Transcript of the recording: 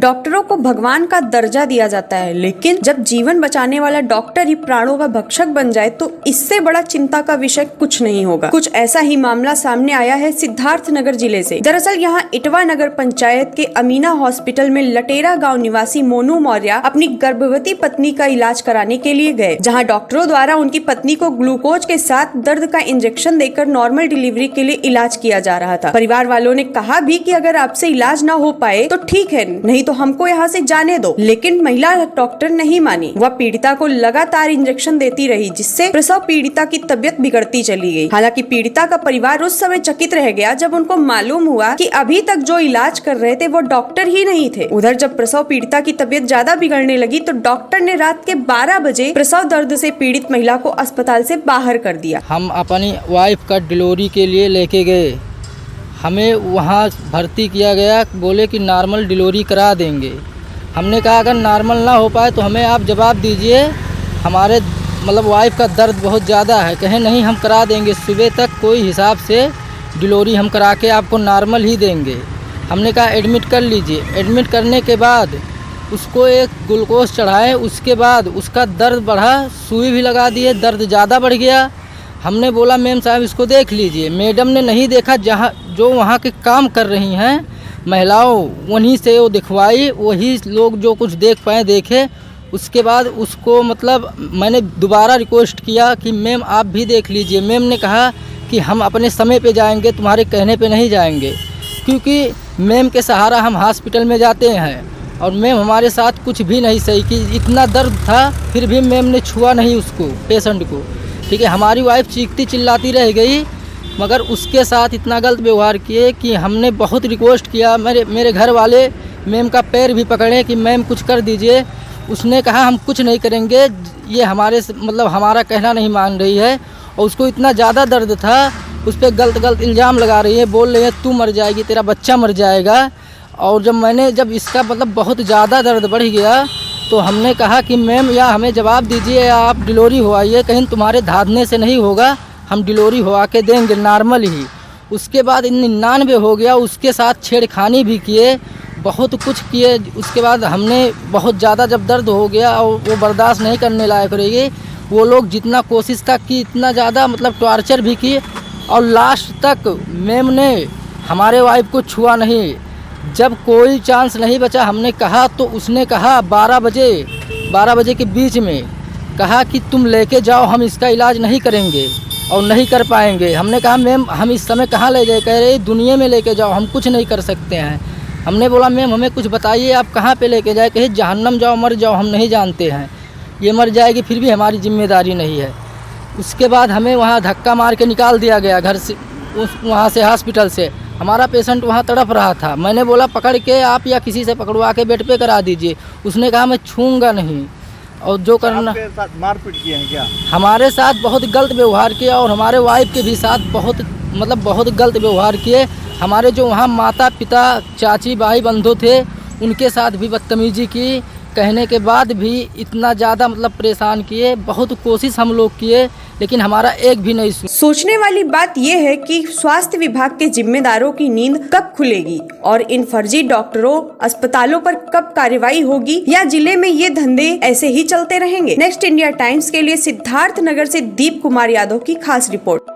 डॉक्टरों को भगवान का दर्जा दिया जाता है, लेकिन जब जीवन बचाने वाला डॉक्टर ही प्राणों का भक्षक बन जाए तो इससे बड़ा चिंता का विषय कुछ नहीं होगा। कुछ ऐसा ही मामला सामने आया है सिद्धार्थनगर जिले से। दरअसल यहाँ इटवा नगर पंचायत के अमीना हॉस्पिटल में लटेरा गांव निवासी मोनू मौर्य अपनी गर्भवती पत्नी का इलाज कराने के लिए गए, जहाँ डॉक्टरों द्वारा उनकी पत्नी को ग्लूकोज के साथ दर्द का इंजेक्शन देकर नॉर्मल डिलीवरी के लिए इलाज किया जा रहा था। परिवार वालों ने कहा भी कि अगर आपसे इलाज न हो पाए तो ठीक है, नहीं तो हमको यहाँ से जाने दो, लेकिन महिला डॉक्टर नहीं मानी। वह पीड़िता को लगातार इंजेक्शन देती रही, जिससे प्रसव पीड़िता की तबीयत बिगड़ती चली गई। हालांकि पीड़िता का परिवार उस समय चकित रह गया जब उनको मालूम हुआ कि अभी तक जो इलाज कर रहे थे वो डॉक्टर ही नहीं थे। उधर जब प्रसव पीड़िता की तबीयत ज्यादा बिगड़ने लगी तो डॉक्टर ने रात के 12 बजे प्रसव दर्द से पीड़ित महिला को अस्पताल से बाहर कर दिया। हम अपनी वाइफ का डिलीवरी के लिए लेके गए, हमें वहाँ भर्ती किया गया, बोले कि नॉर्मल डिलीवरी करा देंगे। हमने कहा अगर नॉर्मल ना हो पाए तो हमें आप जवाब दीजिए, हमारे वाइफ का दर्द बहुत ज़्यादा है। कहे नहीं हम करा देंगे, सुबह तक कोई हिसाब से डिलीवरी हम करा के आपको नॉर्मल ही देंगे। हमने कहा एडमिट कर लीजिए। एडमिट करने के बाद उसको एक ग्लूकोज चढ़ाए, उसके बाद उसका दर्द बढ़ा, सुई भी लगा दिए, दर्द ज़्यादा बढ़ गया। हमने बोला मैम साहब इसको देख लीजिए। मैडम ने नहीं देखा, जो वहाँ के काम कर रही हैं महिलाओं उन्हीं से वो दिखवाई, वही लोग जो कुछ देख पाए देखे। उसके बाद उसको मैंने दोबारा रिक्वेस्ट किया कि मैम आप भी देख लीजिए। मैम ने कहा कि हम अपने समय पे जाएंगे, तुम्हारे कहने पे नहीं जाएंगे, क्योंकि मैम के सहारा हम हॉस्पिटल में जाते हैं और मैम हमारे साथ कुछ भी नहीं सही कि इतना दर्द था फिर भी मैम ने छुआ नहीं उसको, पेशेंट को। ठीक है, हमारी वाइफ चीखती चिल्लाती रह गई, मगर उसके साथ इतना गलत व्यवहार किए कि हमने बहुत रिक्वेस्ट किया। मेरे घर वाले मैम का पैर भी पकड़े कि मैम कुछ कर दीजिए। उसने कहा हम कुछ नहीं करेंगे, ये हमारा कहना नहीं मान रही है। और उसको इतना ज़्यादा दर्द था, उस पर गलत इल्ज़ाम लगा रही है, बोल रही है तू मर जाएगी, तेरा बच्चा मर जाएगा। और जब इसका बहुत ज़्यादा दर्द बढ़ गया तो हमने कहा कि मैम या हमें जवाब दीजिए या आप डिलीवरी हुआइए, कहीं तुम्हारे धाधने से नहीं होगा, हम डिलीवरी हुआ के देंगे नॉर्मल ही। उसके बाद 99 हो गया, उसके साथ छेड़खानी भी किए, बहुत कुछ किए। उसके बाद हमने बहुत ज़्यादा जब दर्द हो गया और वो बर्दाश्त नहीं करने लायक रही, वो लोग जितना कोशिश तक की, इतना ज़्यादा टॉर्चर भी किए और लास्ट तक मैम ने हमारे वाइफ को छुआ नहीं। जब कोई चांस नहीं बचा, हमने कहा तो उसने कहा 12 बजे के बीच में कहा कि तुम लेके जाओ, हम इसका इलाज नहीं करेंगे और नहीं कर पाएंगे। हमने कहा मैम हम इस समय कहाँ ले जाए? कह रहे दुनिया में लेके जाओ, हम कुछ नहीं कर सकते हैं। हमने बोला मैम हमें कुछ बताइए, आप कहाँ पे लेके जाए? कहे जहन्नम जाओ, मर जाओ, हम नहीं जानते हैं, ये मर जाएगी फिर भी हमारी जिम्मेदारी नहीं है। उसके बाद हमें वहाँ धक्का मार के निकाल दिया गया घर से, वहाँ से हॉस्पिटल से। हमारा पेशेंट वहाँ तड़प रहा था। मैंने बोला पकड़ के आप या किसी से पकड़वा के बेड पे करा दीजिए। उसने कहा मैं छूँगा नहीं, और जो करना। आपके साथ मारपीट किए हैं क्या? हमारे साथ बहुत गलत व्यवहार किया और हमारे वाइफ के भी साथ बहुत गलत व्यवहार किए। हमारे जो वहाँ माता पिता चाची भाई बंधु थे उनके साथ भी बदतमीजी की, कहने के बाद भी इतना ज़्यादा परेशान किए। बहुत कोशिश हम लोग किए लेकिन हमारा एक भी नहीं सुना। सोचने वाली बात यह है कि स्वास्थ्य विभाग के जिम्मेदारों की नींद कब खुलेगी और इन फर्जी डॉक्टरों अस्पतालों पर कब कार्रवाई होगी, या जिले में ये धंधे ऐसे ही चलते रहेंगे। नेक्स्ट इंडिया टाइम्स के लिए सिद्धार्थनगर से दीप कुमार यादव की खास रिपोर्ट।